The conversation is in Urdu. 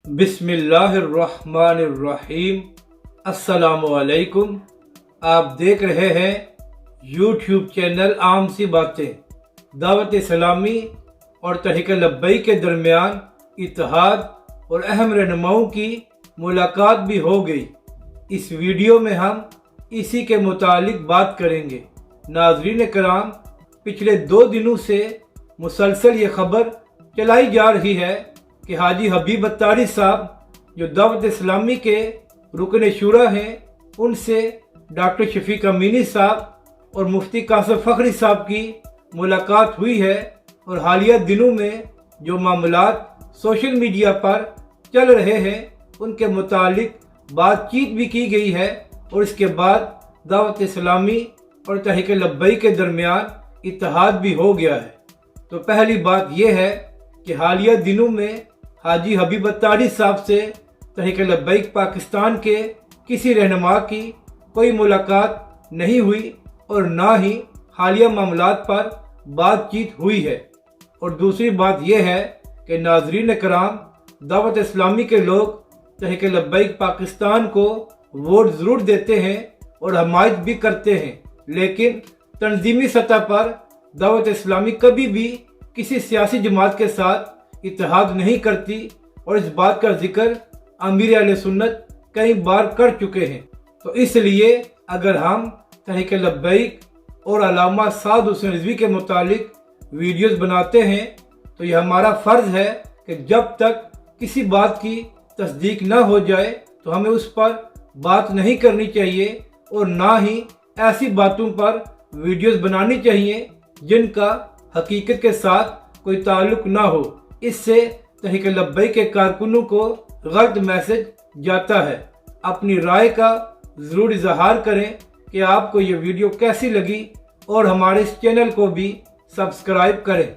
بسم اللہ الرحمن الرحیم۔ السلام علیکم۔ آپ دیکھ رہے ہیں یوٹیوب چینل عام سی باتیں۔ دعوت اسلامی اور تحریک لبیک کے درمیان اتحاد اور اہم رہنماؤں کی ملاقات بھی ہو گئی۔ اس ویڈیو میں ہم اسی کے متعلق بات کریں گے۔ ناظرین کرام، پچھلے 2 دنوں سے مسلسل یہ خبر چلائی جا رہی ہے کہ حاجی حبیب اتاری صاحب جو دعوت اسلامی کے رکن شورا ہیں، ان سے ڈاکٹر شفیق امینی صاحب اور مفتی قاسم فخری صاحب کی ملاقات ہوئی ہے، اور حالیہ دنوں میں جو معاملات سوشل میڈیا پر چل رہے ہیں ان کے متعلق بات چیت بھی کی گئی ہے، اور اس کے بعد دعوت اسلامی اور تحریک لبیک کے درمیان اتحاد بھی ہو گیا ہے۔ تو پہلی بات یہ ہے کہ حالیہ دنوں میں حاجی حبیب اتاری صاحب سے تحریک لبیک پاکستان کے کسی رہنما کی کوئی ملاقات نہیں ہوئی، اور نہ ہی حالیہ معاملات پر بات چیت ہوئی ہے۔ اور دوسری بات یہ ہے کہ ناظرین کرام، دعوت اسلامی کے لوگ تحریک لبیک پاکستان کو ووٹ ضرور دیتے ہیں اور حمایت بھی کرتے ہیں، لیکن تنظیمی سطح پر دعوت اسلامی کبھی بھی کسی سیاسی جماعت کے ساتھ اتحاد نہیں کرتی، اور اس بات کا ذکر امیر اہل سنت کئی بار کر چکے ہیں۔ تو اس لیے اگر ہم تحریک لبیک اور علامہ سعد حسین رضوی کے متعلق ویڈیوز بناتے ہیں تو یہ ہمارا فرض ہے کہ جب تک کسی بات کی تصدیق نہ ہو جائے تو ہمیں اس پر بات نہیں کرنی چاہیے، اور نہ ہی ایسی باتوں پر ویڈیوز بنانی چاہیے جن کا حقیقت کے ساتھ کوئی تعلق نہ ہو۔ اس سے تحریک لبیک کے کارکنوں کو غلط میسج جاتا ہے۔ اپنی رائے کا ضرور اظہار کریں کہ آپ کو یہ ویڈیو کیسی لگی، اور ہمارے اس چینل کو بھی سبسکرائب کریں۔